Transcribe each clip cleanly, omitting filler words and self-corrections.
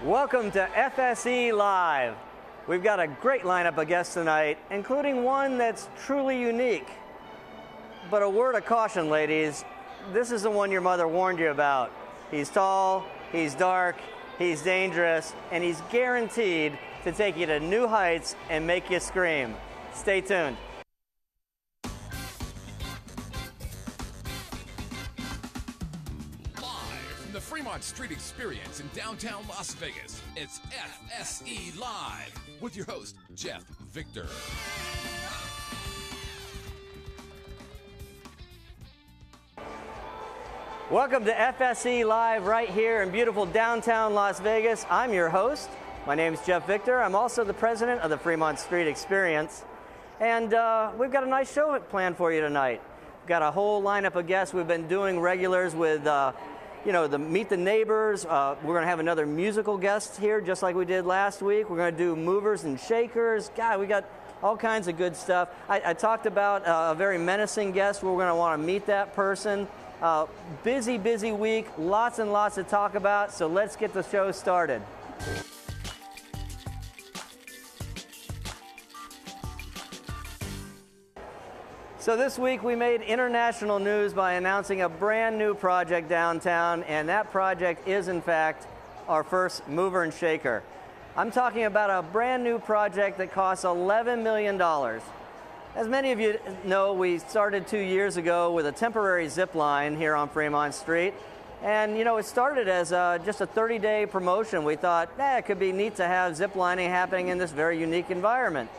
Welcome to FSE Live. We've got a great lineup of guests tonight, including one that's truly unique. But a word of caution, ladies, this is the one your mother warned you about. He's tall, he's dark, he's dangerous, and he's guaranteed to take you to new heights and make you scream. Stay tuned. The Fremont Street Experience in downtown Las Vegas. It's FSE Live with your host, Jeff Victor. Welcome to FSE Live right here in beautiful downtown Las Vegas. I'm your host. My name is Jeff Victor. I'm also the president of the Fremont Street Experience. And we've got a nice show planned for you tonight. We've got a whole lineup of guests. We've been doing regulars with the Meet the Neighbors. We're going to have another musical guest here, just like we did last week. We're going to do movers and shakers. God, we got all kinds of good stuff. I talked about a very menacing guest. We're going to want to meet that person. Busy week. Lots and lots to talk about. So let's get the show started. So this week we made international news by announcing a brand new project downtown, and that project is in fact our first mover and shaker. I'm talking about a brand new project that costs $11 million. As many of you know, we started 2 years ago with a temporary zip line here on Fremont Street, and it started as just a 30-day promotion. We thought, it could be neat to have zip lining happening in this very unique environment.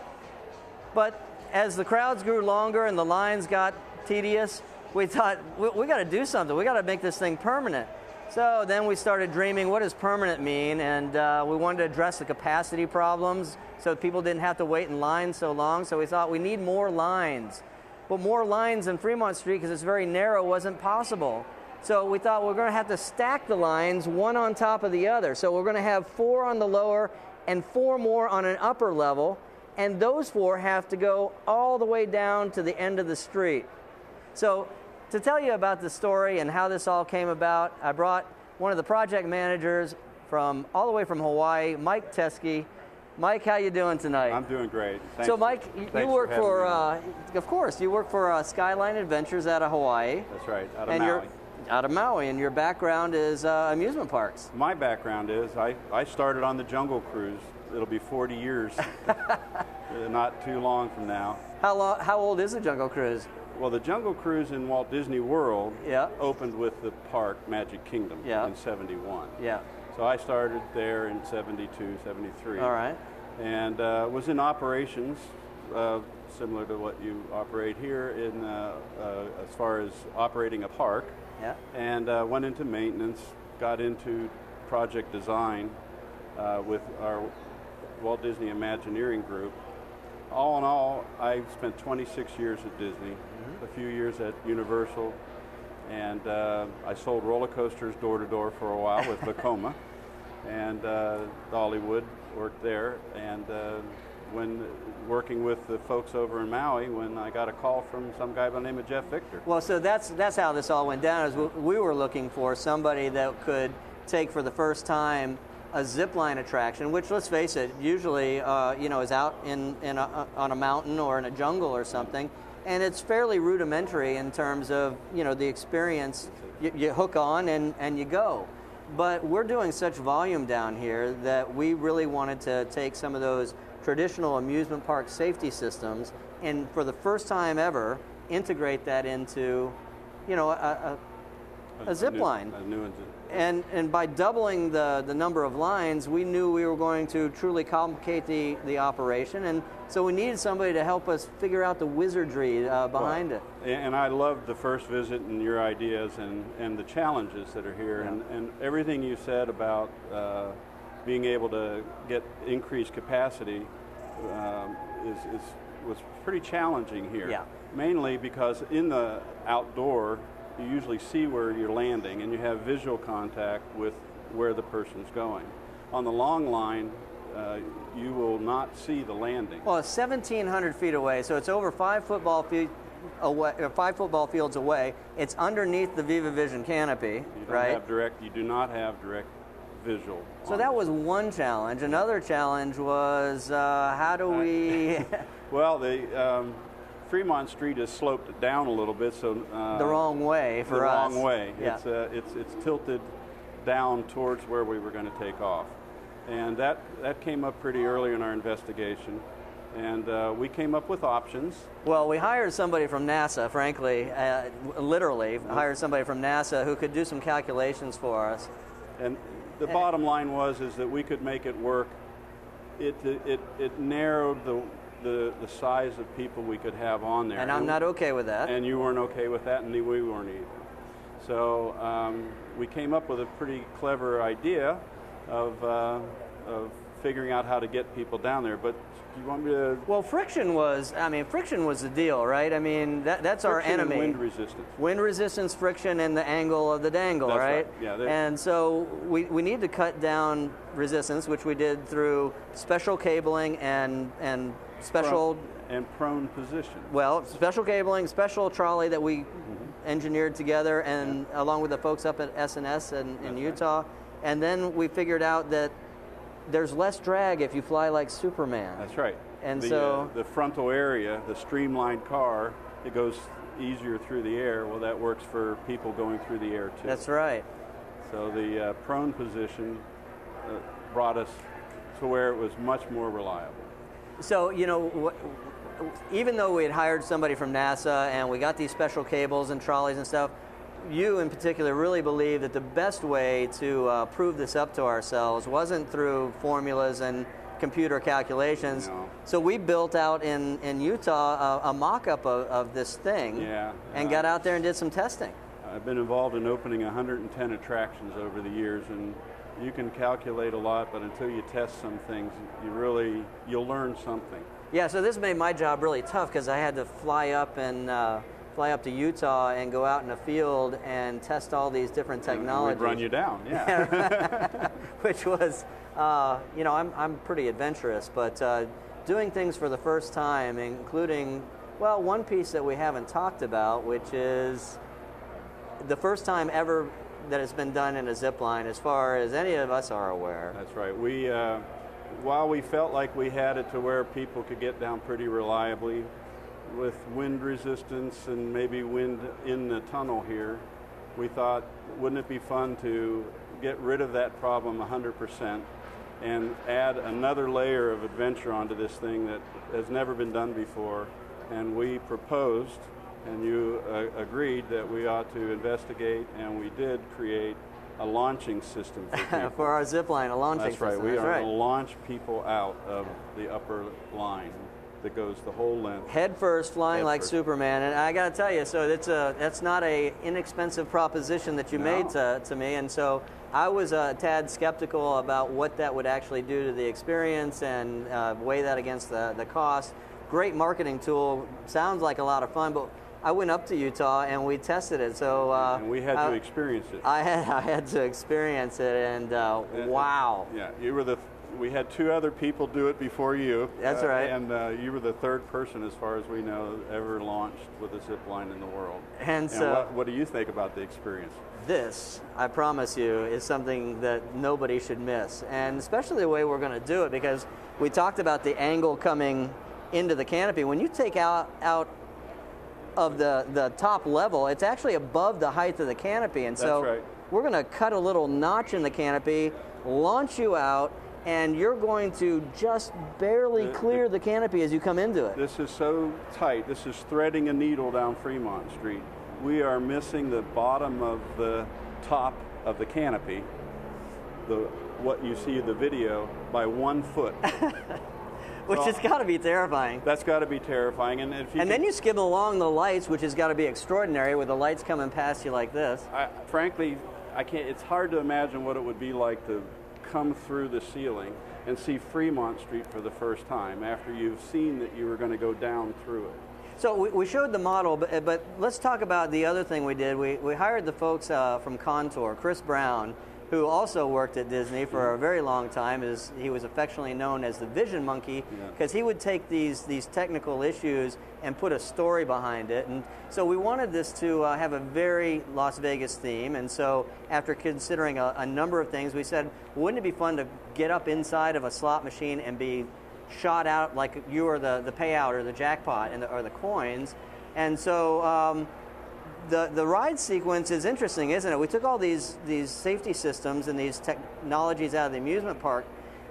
But as the crowds grew longer and the lines got tedious, we thought, we got to do something. We got to make this thing permanent. So then we started dreaming, what does permanent mean? And we wanted to address the capacity problems so people didn't have to wait in line so long. So we thought we need more lines. But more lines in Fremont Street, because it's very narrow, wasn't possible. So we thought we're going to have to stack the lines one on top of the other. So we're going to have 4 on the lower and 4 more on an upper level. And those 4 have to go all the way down to the end of the street. So to tell you about the story and how this all came about, I brought one of the project managers all the way from Hawaii, Mike Teske. Mike, how you doing tonight? I'm doing great. Thanks. So Mike, you work for, of course, you work for Skyline Adventures out of Hawaii. That's right, out of Maui. Out of Maui, and your background is amusement parks. My background is, I started on the Jungle Cruise. It'll be 40 years, not too long from now. How old is the Jungle Cruise? Well, the Jungle Cruise in Walt Disney World opened with the park Magic Kingdom in 71. Yeah. So I started there in 72, 73. All right. And was in operations, similar to what you operate here, as far as operating a park. Yeah. And went into maintenance, got into project design with our Walt Disney Imagineering group. All in all, I spent 26 years at Disney, a few years at Universal, and I sold roller coasters door to door for a while with Vekoma, and Dollywood worked there, and when working with the folks over in Maui, when I got a call from some guy by the name of Jeff Victor. Well, so that's how this all went down, is we were looking for somebody that could take for the first time a zip line attraction, which, let's face it, usually is out on a mountain or in a jungle or something, and it's fairly rudimentary in terms of the experience. You hook on and you go. But we're doing such volume down here that we really wanted to take some of those traditional amusement park safety systems and, for the first time ever, integrate that into a zip line. And by doubling the number of lines, we knew we were going to truly complicate the operation, and so we needed somebody to help us figure out the wizardry behind it. And I loved the first visit and your ideas and the challenges that are here, and everything you said about being able to get increased capacity was pretty challenging here. Yeah. Mainly because in the outdoor, you usually see where you're landing and you have visual contact with where the person's going. On the long line, you will not see the landing. Well, it's 1,700 feet away, so it's over 5 football fields away. It's underneath the Viva Vision canopy, You do not have direct visual. So that was one challenge. Another challenge was how do we... Well, the Fremont Street is sloped down a little bit, so the wrong way for us. The wrong way. Yeah. It's tilted down towards where we were going to take off, and that came up pretty early in our investigation, and we came up with options. Well, we hired somebody from NASA, frankly, literally hired somebody from NASA who could do some calculations for us. And the bottom line is that we could make it work. It narrowed the size of people we could have on there. And I'm not okay with that. And you weren't okay with that, and we weren't either. So we came up with a pretty clever idea of figuring out how to get people down there. But do you want me to? Well, friction was the deal, right? I mean, that's our enemy. And wind resistance. Wind resistance, friction, and the angle of the dangle, That's right? Yeah. And so we need to cut down resistance, which we did through special cabling and special... And prone position. Well, special cabling, special trolley that we engineered together, and along with the folks up at S&S in Utah. Right. And then we figured out that there's less drag if you fly like Superman. That's right. And the frontal area, the streamlined car, it goes easier through the air. Well, that works for people going through the air too. That's right. So the prone position brought us to where it was much more reliable. So, you know, even though we had hired somebody from NASA and we got these special cables and trolleys and stuff, you in particular really believe that the best way to prove this up to ourselves wasn't through formulas and computer calculations. No. So we built out in Utah a mock-up of this thing and got out there and did some testing. I've been involved in opening 110 attractions over the years, and you can calculate a lot, but until you test some things, you'll learn something. Yeah, so this made my job really tough because I had to fly up to Utah and go out in the field and test all these different technologies. We'd run you down, yeah. Which was, you know, I'm pretty adventurous, but doing things for the first time, including, well, one piece that we haven't talked about, which is the first time ever that it's been done in a zip line, as far as any of us are aware. That's right. We, while we felt like we had it to where people could get down pretty reliably, with wind resistance and maybe wind in the tunnel here, we thought, wouldn't it be fun to get rid of that problem 100% and add another layer of adventure onto this thing that has never been done before? And we proposed, and you agreed, that we ought to investigate, and we did create a launching system for people. For our zip line, a launching system. That's right. We are going to launch people out of the upper line that goes the whole length. Head first, flying like Superman. And I got to tell you, so that's not an inexpensive proposition that you made to me. And so I was a tad skeptical about what that would actually do to the experience and weigh that against the cost. Great marketing tool. Sounds like a lot of fun, but I went up to Utah and we tested it. So and we had to experience it. I had to experience it, and wow. Yeah, we had two other people do it before you. That's right. And you were the third person, as far as we know, ever launched with a zip line in the world. And so, what do you think about the experience? This, I promise you, is something that nobody should miss, and especially the way we're going to do it, because we talked about the angle coming into the canopy. When you take out of the top level, it's actually above the height of the canopy, and so right. We're going to cut a little notch in the canopy, launch you out, and you're going to just barely clear the canopy as you come into it. This is so tight. This is threading a needle down Fremont Street. We are missing the bottom of the top of the canopy, what you see in the video, by 1 foot. Which has got to be terrifying. That's got to be terrifying. And then you skim along the lights, which has got to be extraordinary, with the lights coming past you like this. Frankly, I can't. It's hard to imagine what it would be like to come through the ceiling and see Fremont Street for the first time after you've seen that you were going to go down through it. So we showed the model, but let's talk about the other thing we did. We hired the folks from Contour, Chris Brown, who also worked at Disney for a very long time. He was affectionately known as the Vision Monkey, because he would take these technical issues and put a story behind it. And so we wanted this to have a very Las Vegas theme. And so after considering a number of things, we said, wouldn't it be fun to get up inside of a slot machine and be shot out like you were the payout or the jackpot or the coins? And so the ride sequence is interesting, isn't it? We took all these safety systems and these technologies out of the amusement park,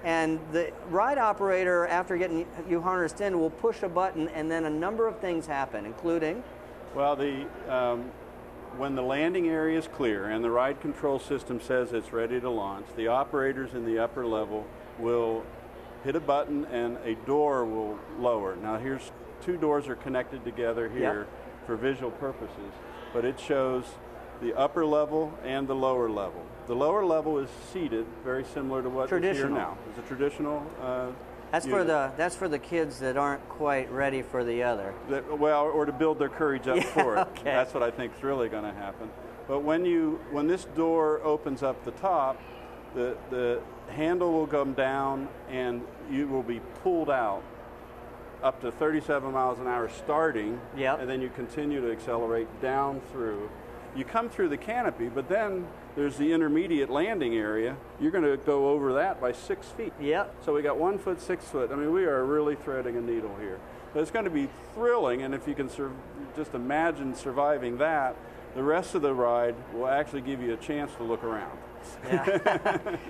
and the ride operator, after getting you harnessed in, will push a button, and then a number of things happen, including? Well, when the landing area is clear and the ride control system says it's ready to launch, the operators in the upper level will hit a button and a door will lower. Now here's two doors are connected together here for visual purposes, but it shows the upper level and the lower level. The lower level is seated, very similar to what is here now. It's a traditional That's for the kids that aren't quite ready for the other. Or to build their courage up for it. Okay. That's what I think is really going to happen. But when this door opens up the top, the handle will come down and you will be pulled out up to 37 miles an hour starting, and then you continue to accelerate down through. You come through the canopy, but then there's the intermediate landing area. You're going to go over that by 6 feet. So we got 1 foot, 6 foot. I mean, we are really threading a needle here. But it's going to be thrilling, and if you can just imagine surviving that, the rest of the ride will actually give you a chance to look around.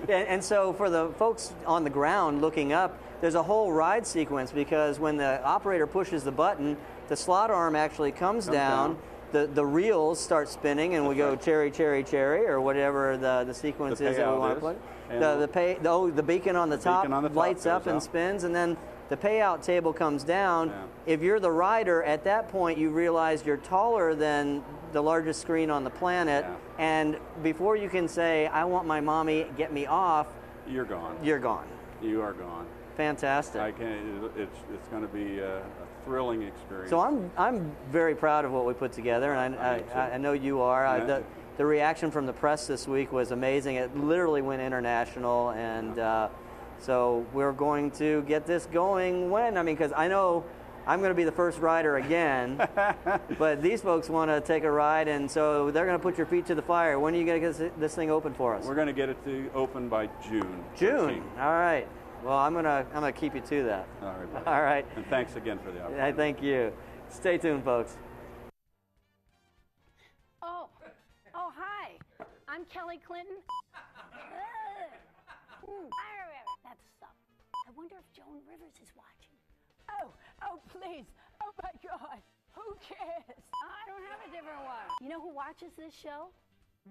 And so for the folks on the ground looking up, there's a whole ride sequence, because when the operator pushes the button, the slot arm actually comes down. The reels start spinning, and we go cherry, cherry, cherry, or whatever the sequence is that we want to play. The beacon on the top lights up and spins, and then the payout table comes down. If you're the rider, at that point you realize you're taller than the largest screen on the planet, and before you can say, I want my mommy, get me off, you're gone. You're gone. You are gone. Fantastic. It's going to be a thrilling experience. So I'm very proud of what we put together, and I know you are. The reaction from the press this week was amazing. It literally went international, and so we're going to get this going when? I mean, because I know I'm going to be the first rider again, but these folks want to take a ride, and so they're going to put your feet to the fire. When are you going to get this thing open for us? We're going to get it to open by June. June. 13th. All right. Well, I'm gonna keep you to that. All right. All right. And thanks again for the opportunity. Thank you. Stay tuned, folks. Oh, hi. I'm Kelly Clinton. That's stuff. I wonder if Joan Rivers is watching. Oh, please. Oh my God. Who cares? I don't have a different one. You know who watches this show?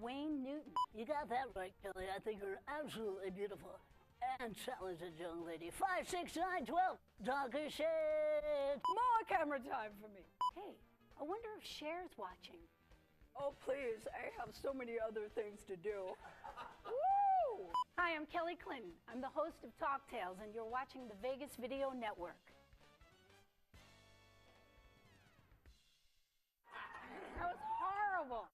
Wayne Newton. You got that right, Kelly. I think you're absolutely beautiful and talented young lady. 5, 6, 9, 12. Dogger shit. More camera time for me. Hey, I wonder if Cher's watching. Oh, please. I have so many other things to do. Woo! Hi, I'm Kelly Clinton. I'm the host of Talk Tales, and you're watching the Vegas Video Network. That was horrible.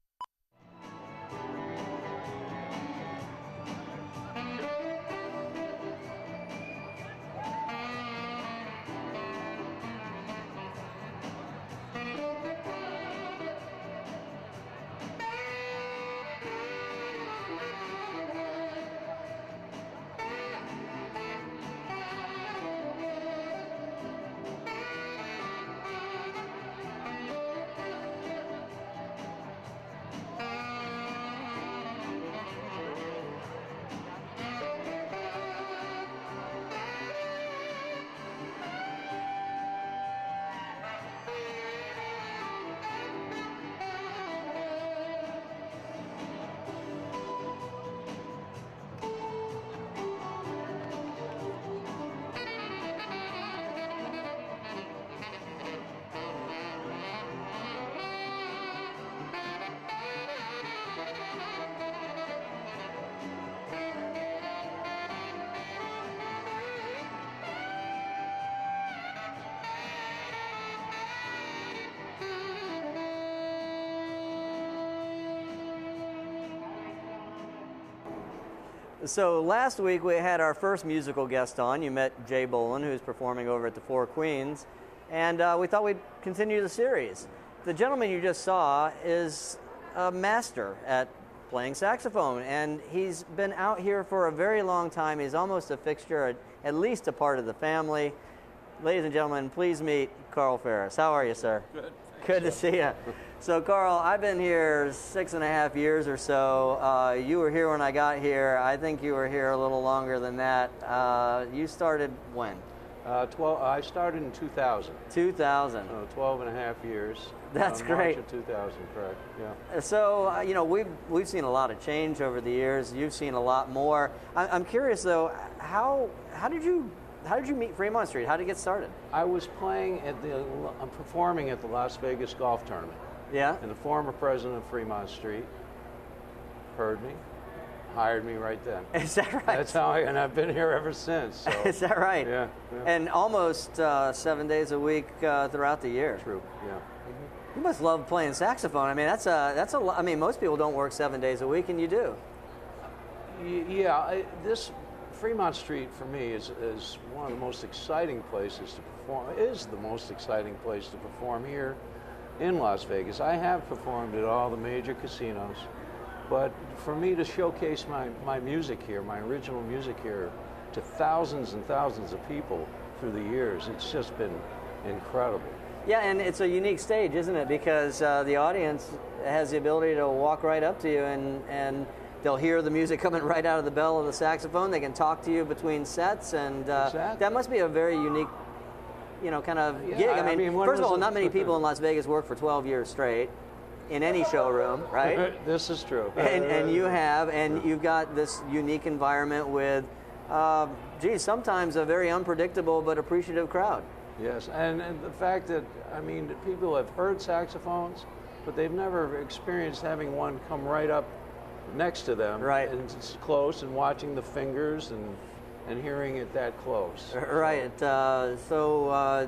So last week we had our first musical guest on. You met Jay Bolin, who's performing over at the Four Queens, and we thought we'd continue the series. The gentleman you just saw is a master at playing saxophone, and he's been out here for a very long time. He's almost a fixture, at least a part of the family. Ladies and gentlemen, please meet Carl Ferris. How are you, sir? Good. Good to see you. So, Carl, I've been here 6.5 years or so. You were here when I got here. I think you were here a little longer than that. You started when? I started in 2000. 2000. 12 and a half years. That's great. March of 2000, correct? Yeah. So, you know, we've seen a lot of change over the years. You've seen a lot more. I'm curious though, how did you meet Fremont Street? How did you get started? I was performing at the Las Vegas golf tournament. Yeah. And the former president of Fremont Street heard me, hired me right then. Is that right? That's how and I've been here ever since. So. Is that right? Yeah. And almost 7 days a week throughout the year. True. Yeah. You must love playing saxophone. I mean, that's a lot. I mean, most people don't work 7 days a week, and you do. Yeah. This Fremont Street for me is one of the most exciting places to perform. Is the most exciting place to perform here in Las Vegas. I have performed at all the major casinos, but for me to showcase my music here, my original music here, to thousands and thousands of people through the years, it's just been incredible. Yeah, and it's a unique stage, isn't it? Because the audience has the ability to walk right up to you and they'll hear the music coming right out of the bell of the saxophone. They can talk to you between sets, and Exactly. that must be a very unique, kind of Yeah, gig. I mean, first of all, not many people in Las Vegas work for 12 years straight in any showroom, right? This is true. And you have, and you've got this unique environment with, sometimes a very unpredictable but appreciative crowd. Yes, and the fact that, people have heard saxophones, but they've never experienced having one come right up next to them. Right. And it's close, and watching the fingers and hearing it that close. Right. So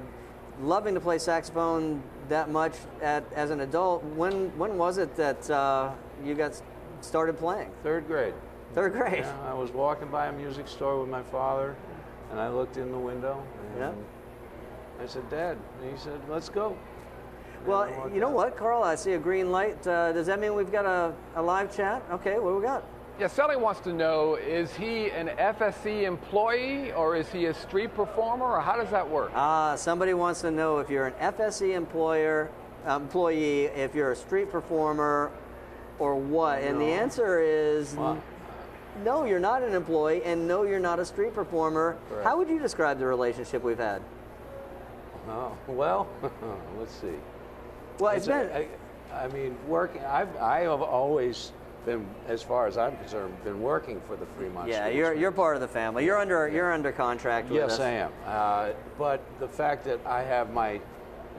loving to play saxophone that much as an adult, when was it that you got started playing? Third grade. Third grade. Yeah, I was walking by a music store with my father, and I looked in the window, and Yeah. I said, "Dad," and he said, "Let's go." Well, you know what, Carl? I see a green light. Does that mean we've got a live chat? Okay, what do we got? Yeah, Sally wants to know, is he an FSE employee or is he a street performer, or how does that work? Somebody wants to know if you're an FSE employee, if you're a street performer, or what. And the answer is no, you're not an employee, and no, you're not a street performer. Correct. How would you describe the relationship we've had? Oh, well, let's see. Well, it's been... working. I have always been, as far as I'm concerned, been working for the Fremont. Yeah, Street you're part of the family. You're under contract with us. Yes, I am. But the fact that I have my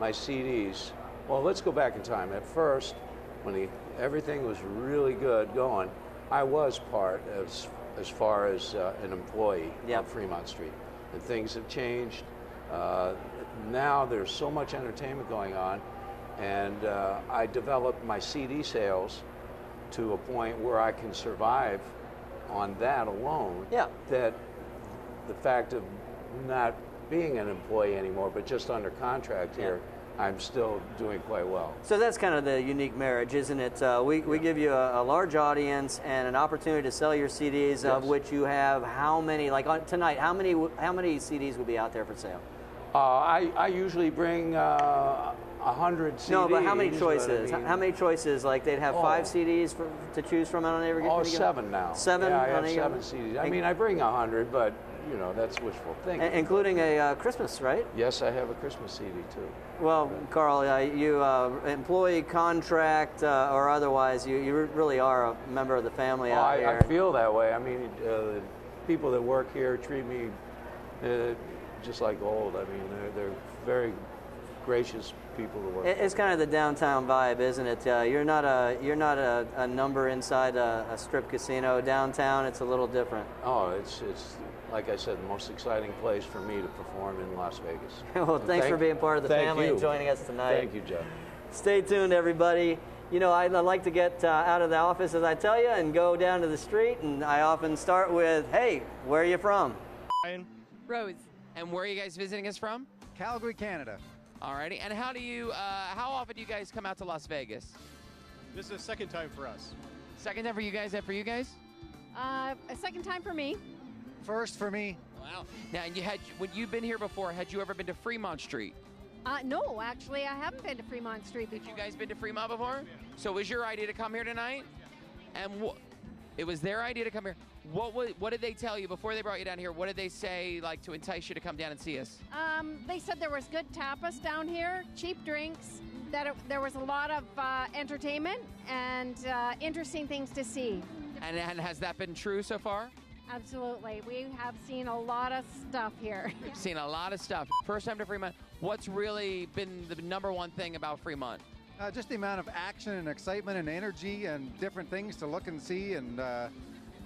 CDs. Well, let's go back in time. At first, when everything was really good going, I was part as far as an employee Yep. of Fremont Street, and things have changed. Now there's so much entertainment going on, and I developed my CD sales to a point where I can survive on that alone. Yeah. That the fact of not being an employee anymore, but just under contract here, I'm still doing quite well. So that's kind of the unique marriage, isn't it? We give you a large audience and an opportunity to sell your CDs, of which you have how many? Like tonight, how many CDs will be out there for sale? I usually bring 100 CDs. No, but how many choices? But I mean, How many choices? Like they'd have 5 CDs to choose from on every. Oh, 7 now. 7. Yeah, I on have a- 7 CDs. I mean, I bring 100, but that's wishful thinking. Including a Christmas, right? Yes, I have a Christmas CD too. Well, Carl, you employee, contract, or otherwise, you really are a member of the family out here. I feel that way. I mean, people that work here treat me just like gold. I mean, they're very gracious people to work with. It's kind of the downtown vibe, isn't it? You're not a number inside a strip casino. Downtown, it's a little different. Oh, it's like I said, the most exciting place for me to perform in Las Vegas. Well, thanks for being part of the family you. and joining us tonight. Thank you, Jeff. Stay tuned, everybody. You know, I like to get out of the office, as I tell you, and go down to the street, and I often start with, hey, where are you from? Rose. And where are you guys visiting us from? Calgary, Canada. Alrighty, and how often do you guys come out to Las Vegas? This is the second time for us. Second time for you guys, and for you guys? A second time for me. First for me. Wow. Now, when you've been here before, had you ever been to Fremont Street? No, actually, I haven't been to Fremont Street before. Had you guys been to Fremont before? Yeah. So it was your idea to come here tonight? And it was their idea to come here. What did they tell you before they brought you down here? What did they say, like, to entice you to come down and see us? They said there was good tapas down here, cheap drinks, that there was a lot of entertainment and interesting things to see. And has that been true so far? Absolutely. We have seen a lot of stuff here. We've seen a lot of stuff. First time to Fremont. What's really been the number one thing about Fremont? Just the amount of action and excitement and energy and different things to look and see, and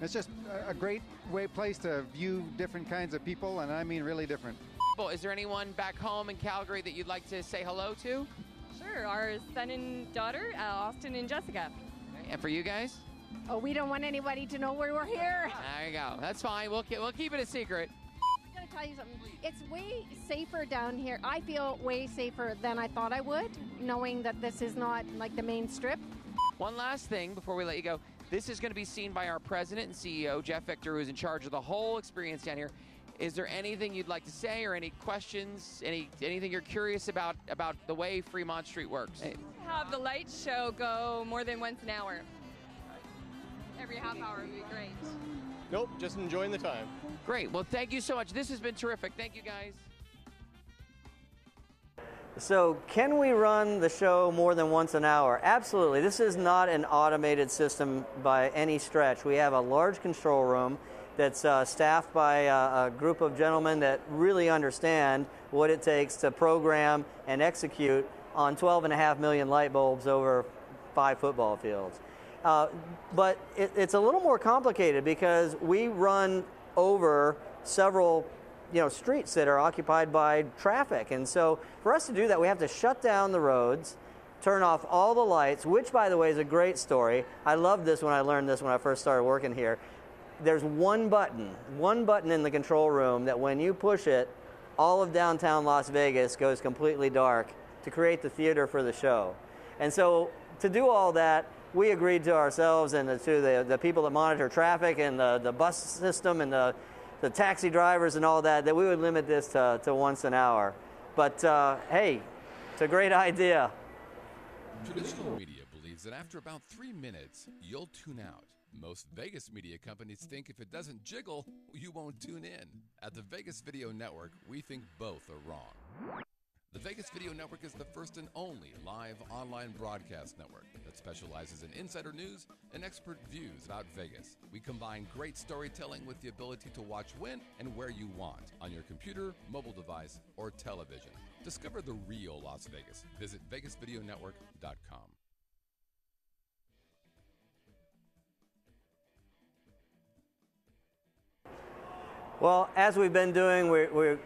it's just a great place to view different kinds of people, and I mean really different. Is there anyone back home in Calgary that you'd like to say hello to? Sure, our son and daughter, Austin and Jessica. Okay. And for you guys? Oh, we don't want anybody to know we're here. There you go. That's fine. We'll keep it a secret. I'm going to tell you something. It's way safer down here. I feel way safer than I thought I would, knowing that this is not like the main strip. One last thing before we let you go. This is going to be seen by our president and CEO, Jeff Victor, who's in charge of the whole experience down here. Is there anything you'd like to say or any questions, anything you're curious about the way Fremont Street works? Have the light show go more than once an hour. Every half hour would be great. Nope, just enjoying the time. Great. Well, thank you so much. This has been terrific. Thank you, guys. So can we run the show more than once an hour? Absolutely. This is not an automated system by any stretch. We have a large control room that's staffed by a group of gentlemen that really understand what it takes to program and execute on 12.5 million light bulbs over 5 football fields. But it's a little more complicated because we run over several streets that are occupied by traffic. And so for us to do that, we have to shut down the roads, turn off all the lights, which, by the way, is a great story. I loved this when I learned this when I first started working here. There's one button in the control room that when you push it, all of downtown Las Vegas goes completely dark to create the theater for the show. And so to do all that, we agreed to ourselves and to the people that monitor traffic and the bus system and the taxi drivers and all that we would limit this to once an hour. But hey, it's a great idea. Traditional media believes that after about 3 minutes, you'll tune out. Most Vegas media companies think if it doesn't jiggle, you won't tune in. At the Vegas Video Network, we think both are wrong. The Vegas Video Network is the first and only live online broadcast network that specializes in insider news and expert views about Vegas. We combine great storytelling with the ability to watch when and where you want on your computer, mobile device, or television. Discover the real Las Vegas. Visit VegasVideoNetwork.com. Well, as we've been doing, we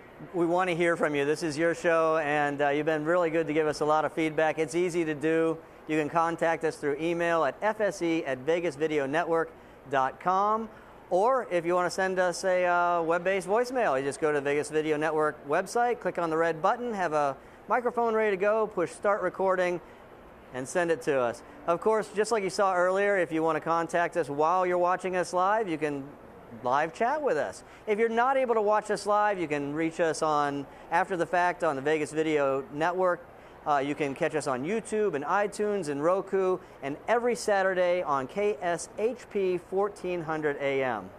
want to hear from you. This is your show, and you've been really good to give us a lot of feedback. It's easy to do. You can contact us through email at FSE@VegasVideoNetwork.com, or if you want to send us a web-based voicemail, you just go to the Vegas Video Network website, click on the red button, have a microphone ready to go, push start recording, and send it to us. Of course, just like you saw earlier, if you want to contact us while you're watching us live, you can live chat with us. If you're not able to watch us live, you can reach us on after the fact on the Vegas Video Network. You can catch us on YouTube and iTunes and Roku, and every Saturday on KSHP 1400 AM.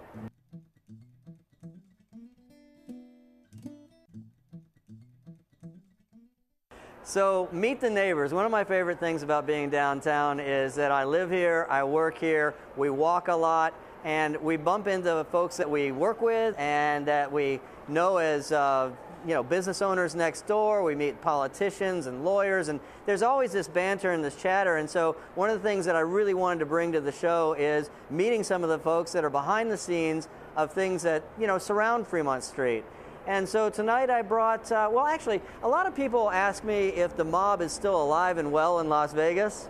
So meet the neighbors. One of my favorite things about being downtown is that I live here, I work here, we walk a lot, and we bump into folks that we work with and that we know as business owners next door. We meet politicians and lawyers, and there's always this banter and this chatter. And so one of the things that I really wanted to bring to the show is meeting some of the folks that are behind the scenes of things that surround Fremont Street. And so tonight I brought, actually, a lot of people ask me if the mob is still alive and well in Las Vegas.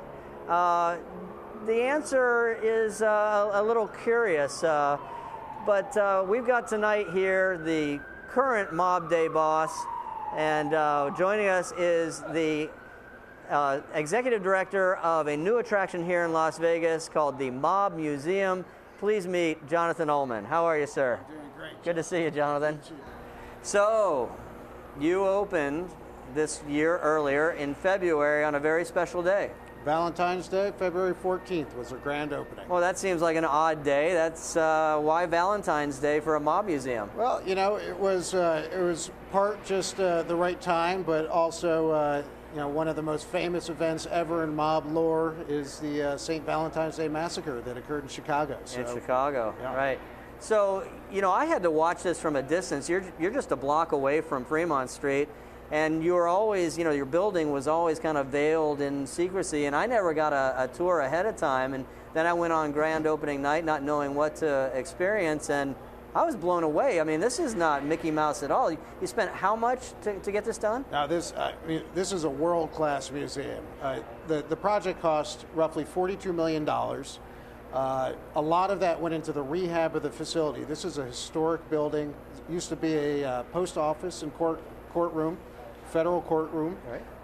The answer is a little curious, but we've got tonight here the current Mob Day boss, and joining us is the executive director of a new attraction here in Las Vegas called the Mob Museum. Please meet Jonathan Ullman. How are you, sir? I'm doing great. Good to see you, Jonathan. Good to see you. So, you opened this year earlier in February on a very special day. Valentine's Day, February 14th was our grand opening. Well, that seems like an odd day. That's why Valentine's Day for a mob museum? Well, you know, it was part just the right time, but also you know, one of the most famous events ever in mob lore is the St. Valentine's Day Massacre that occurred in Chicago. In Chicago, yeah. Right. So, you know, I had to watch this from a distance. You're just a block away from Fremont Street, and you were always, you know, your building was always kind of veiled in secrecy, and I never got a tour ahead of time, and then I went on grand opening night not knowing what to experience, and I was blown away. I mean, this is not Mickey Mouse at all. You spent how much to get this done? Now, this is a world-class museum. The project cost roughly $42 million. A lot of that went into the rehab of the facility. This is a historic building. It used to be a post office and courtroom, federal courtroom.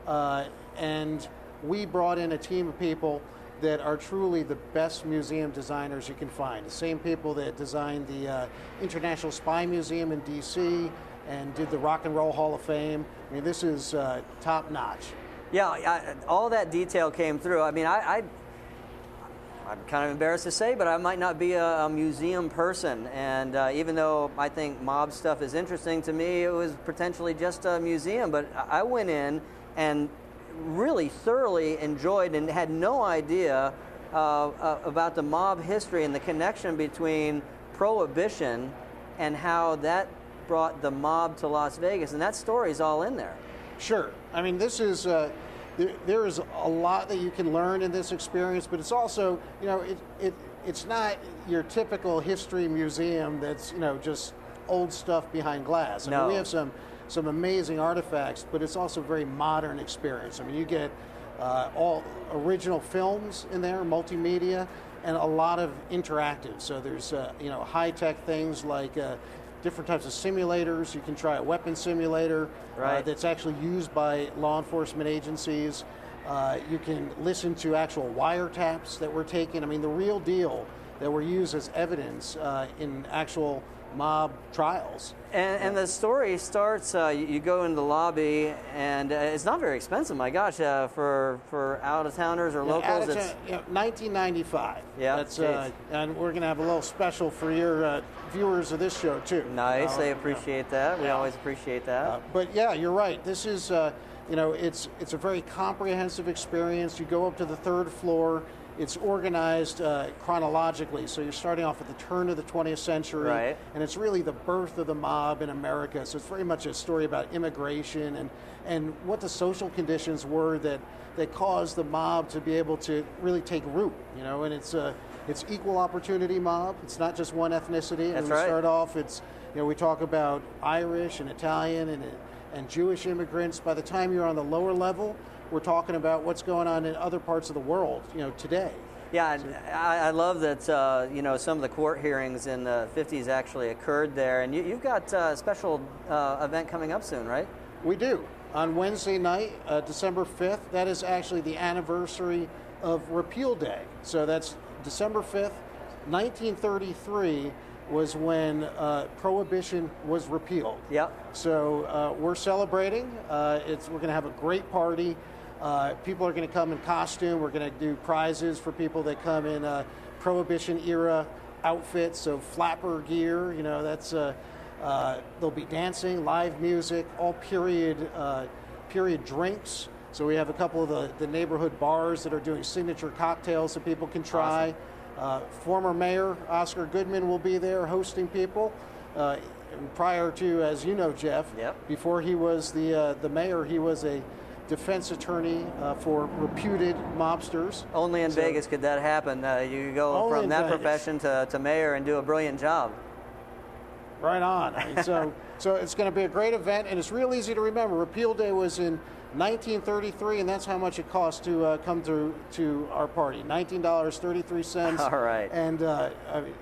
Right. And we brought in a team of people that are truly the best museum designers you can find. The same people that designed the International Spy Museum in D.C. and did the Rock and Roll Hall of Fame. I mean, this is top notch. Yeah, all that detail came through. I mean, I'm kind of embarrassed to say, but I might not be a museum person. And even though I think mob stuff is interesting to me, it was potentially just a museum. But I went in and really thoroughly enjoyed and had no idea about the mob history and the connection between Prohibition and how that brought the mob to Las Vegas. And that story is all in there. Sure. I mean, this is... There is a lot that you can learn in this experience, but it's also, you know, it's not your typical history museum that's, you know, just old stuff behind glass. I mean, we have some amazing artifacts, but it's also a very modern experience. I mean, you get all original films in there, multimedia, and a lot of interactive. So there's, you know, high-tech things like different types of simulators. You can try a weapon simulator that's actually used by law enforcement agencies. You can listen to actual wiretaps that were taken. I mean, the real deal that were used as evidence in actual mob trials. And the story starts, you go into the lobby, and it's not very expensive, my gosh, for out-of-towners or locals. It's $19.95. Yeah, that's and we're going to have a little special for your viewers of this show, too. Nice, they appreciate that. We always appreciate that. But yeah, you're right. This is, you know, it's a very comprehensive experience. You go up to the third floor. It's organized chronologically, so you're starting off at the turn of the 20th century, and it's really the birth of the mob in America. So it's very much a story about immigration and what the social conditions were that caused the mob to be able to really take root. You know, and it's equal opportunity mob. It's not just one ethnicity. That's and we start off. It's, you know, we talk about Irish and Italian and Jewish immigrants. By the time you're on the lower level, we're talking about what's going on in other parts of the world, you know, today. Yeah, I love that, you know, some of the court hearings in the 50s actually occurred there. And you've got a special event coming up soon, right? We do. On Wednesday night, December 5th, that is actually the anniversary of Repeal Day. So that's December 5th, 1933 was when Prohibition was repealed. Yep. So we're celebrating. We're going to have a great party. People are going to come in costume. We're going to do prizes for people that come in Prohibition era outfits, so flapper gear. You know, that's there'll be dancing, live music, all period drinks. So we have a couple of the neighborhood bars that are doing signature cocktails that people can try. Awesome. Former Mayor Oscar Goodman will be there hosting people. Prior to, as you know, Jeff, before he was the mayor, he was a defense attorney for reputed mobsters. Only in Vegas could that happen. You go from that profession to mayor and do a brilliant job. Right on. I mean, so it's going to be a great event, and it's real easy to remember. Repeal Day was in $19.33, and that's how much it costs to come to our party. $19.33. All right. And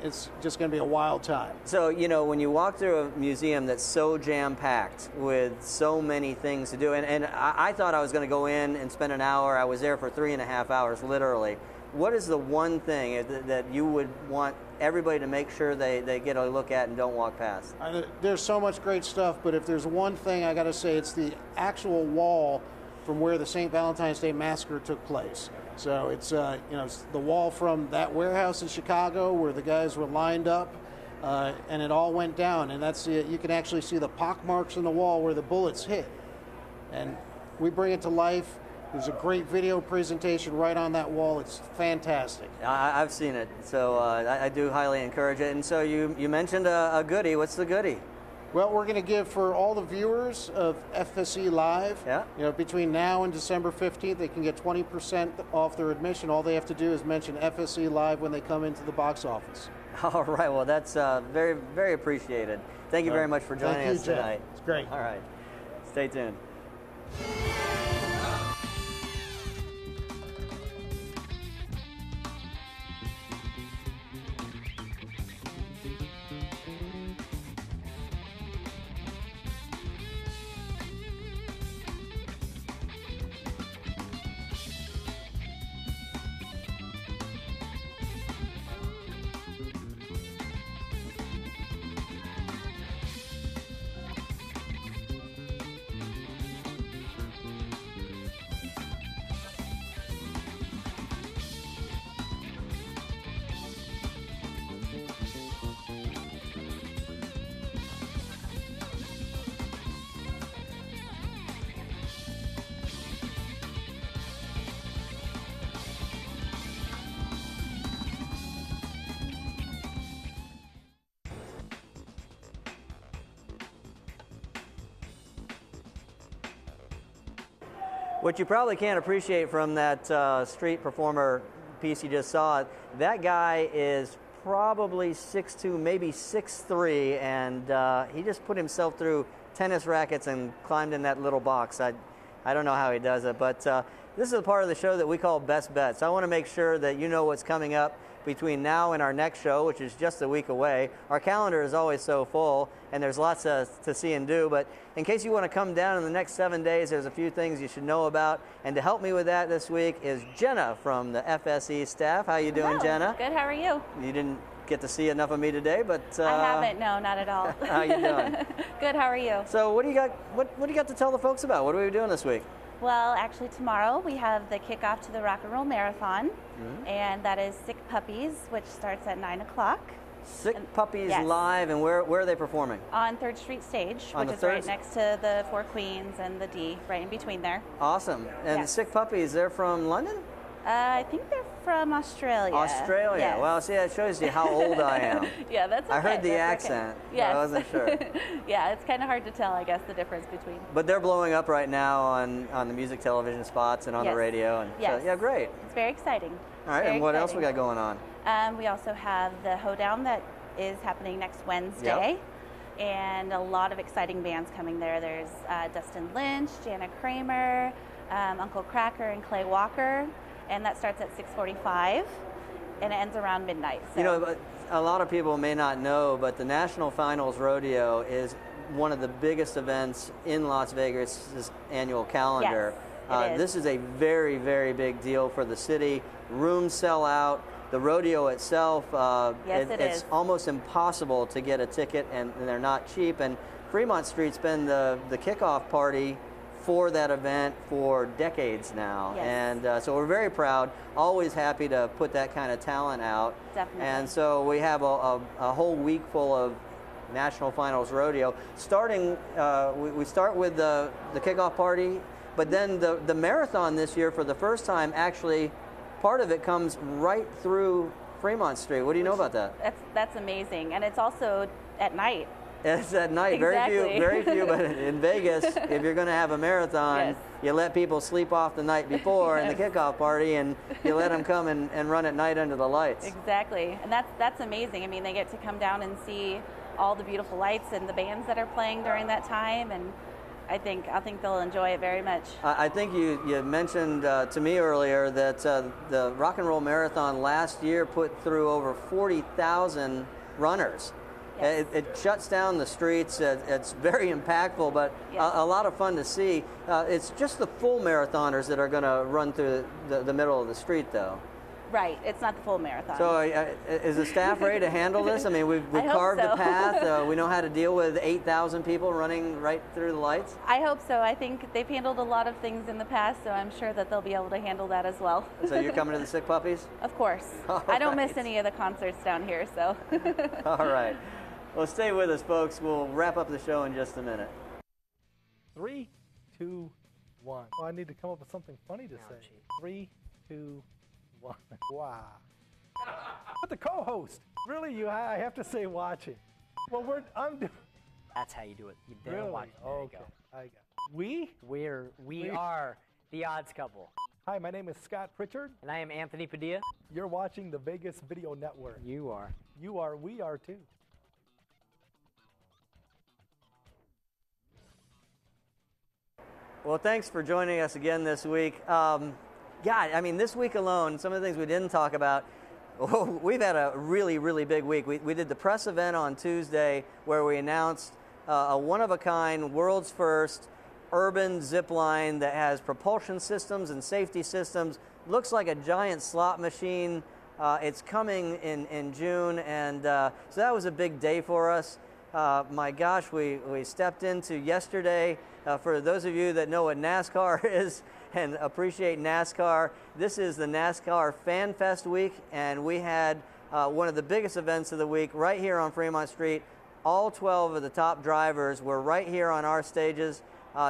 it's just going to be a wild time. So, you know, when you walk through a museum that's so jam-packed with so many things to do, and I thought I was going to go in and spend an hour. I was there for 3.5 hours, literally. What is the one thing that you would want everybody to make sure they get a look at and don't walk past? There's so much great stuff, but if there's one thing I got to say, it's the actual wall from where the St. Valentine's Day Massacre took place. So it's it's the wall from that warehouse in Chicago where the guys were lined up, and it all went down. And that's you can actually see the pock marks in the wall where the bullets hit. And we bring it to life. There's a great video presentation right on that wall. It's fantastic. I've seen it, so I do highly encourage it. And so you mentioned a goodie. What's the goodie? Well, we're going to give for all the viewers of FSE Live, between now and December 15th, they can get 20% off their admission. All they have to do is mention FSE Live when they come into the box office. All right. Well, that's very, very appreciated. Thank you very much for joining us tonight. It's great. All right. Stay tuned. What you probably can't appreciate from that street performer piece you just saw, that guy is probably 6'2", maybe 6'3", and he just put himself through tennis rackets and climbed in that little box. I don't know how he does it, but this is a part of the show that we call Best Bets. I want to make sure that you know what's coming up between now and our next show, which is just a week away. Our calendar is always so full, and there's lots to see and do, but in case you want to come down in the next 7 days, there's a few things you should know about, and to help me with that this week is Jenna from the FSE staff. How you doing, Jenna? Good, how are you? You didn't get to see enough of me today, but... I haven't, no, not at all. How you doing? Good, how are you? So what do you got? What do you got to tell the folks about? What are we doing this week? Well, actually tomorrow we have the kickoff to the Rock and Roll Marathon, and that is Sick Puppies, which starts at 9 o'clock. Sick Puppies Live, and where are they performing? On 3rd Street Stage, which is right next to the Four Queens and the D, right in between there. Awesome. And the Sick Puppies, they're from London? I think they're from Australia. Australia. Yes. Well, see, that shows you how old I am. Yeah, that's okay. I heard the that's accent, okay. Yes. but I wasn't sure. Yeah, it's kind of hard to tell, I guess, the difference between. But they're blowing up right now on the music television spots and on the radio. And so, yeah, great. It's very exciting. All right, and what else we got going on? We also have the Hoedown that is happening next Wednesday. And a lot of exciting bands coming there. There's Dustin Lynch, Jana Kramer, Uncle Cracker, and Clay Walker. And that starts at 6:45, and it ends around midnight. So. You know, a lot of people may not know, but the National Finals Rodeo is one of the biggest events in Las Vegas' annual calendar. Yes, this is a very, very big deal for the city. Rooms sell out. The rodeo itself, it's almost impossible to get a ticket, and they're not cheap. And Fremont Street's been the kickoff party for that event for decades now. Yes. And so we're very proud, always happy to put that kind of talent out. Definitely. And so we have a whole week full of National Finals Rodeo. Starting, we start with the kickoff party, but then the marathon this year for the first time, actually, part of it comes right through Fremont Street. What do you know about that? That's amazing. And it's also at night. It's at night. Exactly. Very few. But in Vegas, if you're going to have a marathon, you let people sleep off the night before in the kickoff party, and you let them come and run at night under the lights. Exactly, and that's amazing. I mean, they get to come down and see all the beautiful lights and the bands that are playing during that time, and I think they'll enjoy it very much. I think you mentioned to me earlier that the Rock and Roll Marathon last year put through over 40,000 runners. Yes. It shuts down the streets. It's very impactful, but Yes. a lot of fun to see. It's just the full marathoners that are going to run through the middle of the street, though. Right, it's not the full marathon. So is the staff ready to handle this? I mean, we've I hope carved so. a path. We know how to deal with 8,000 people running right through the lights. I hope so. I think they've handled a lot of things in the past, so I'm sure that they'll be able to handle that as well. So you're coming to the Sick Puppies? Of course. All I don't right. miss any of the concerts down here, so. All right. Well, stay with us, folks. We'll wrap up the show in just a minute. 3, 2, 1. Oh, I need to come up with something funny to say. 3, 2, 1. Wow. But the co-host. Really, I have to say watching. Well, I'm doing. That's how you do it. You dare Really? watch. There Okay. you go. I got it. We are the Odds Couple. Hi, my name is Scott Pritchard. And I am Anthony Padilla. You're watching the Vegas Video Network. You are. You are. We are too. Well, thanks for joining us again this week. I mean, this week alone, some of the things we didn't talk about, we've had a really, really big week. We did the press event on Tuesday where we announced a one-of-a-kind, world's first urban zipline that has propulsion systems and safety systems. Looks like a giant slot machine. It's coming in June, and so that was a big day for us. My gosh, we stepped into yesterday. For those of you that know what NASCAR is and appreciate NASCAR, this is the NASCAR Fan Fest week, and we had one of the biggest events of the week right here on Fremont Street. All 12 of the top drivers were right here on our stages.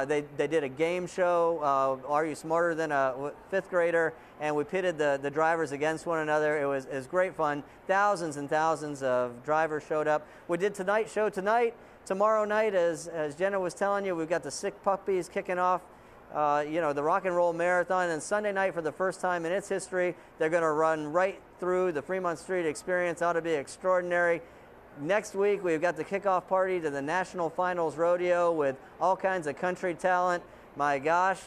They did a game show, Are You Smarter Than a Fifth Grader? And we pitted the drivers against one another. It was great fun. Thousands and thousands of drivers showed up. We did Tonight's show tonight. Tomorrow night, as Jenna was telling you, we've got the Sick Puppies kicking off, the Rock and Roll Marathon. And Sunday night, for the first time in its history, they're going to run right through the Fremont Street Experience. Ought to be extraordinary. Next week, we've got the kickoff party to the National Finals Rodeo with all kinds of country talent. My gosh,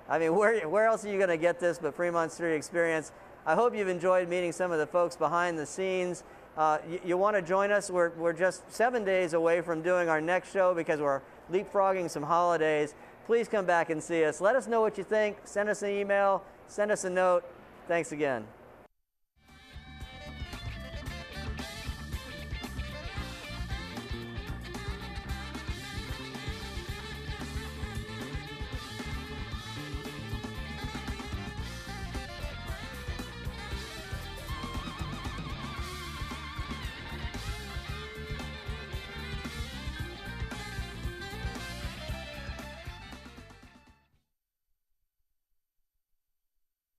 I mean, where else are you going to get this but Fremont Street Experience? I hope you've enjoyed meeting some of the folks behind the scenes. You want to join us? We're just 7 days away from doing our next show because we're leapfrogging some holidays. Please come back and see us. Let us know what you think. Send us an email. Send us a note. Thanks again.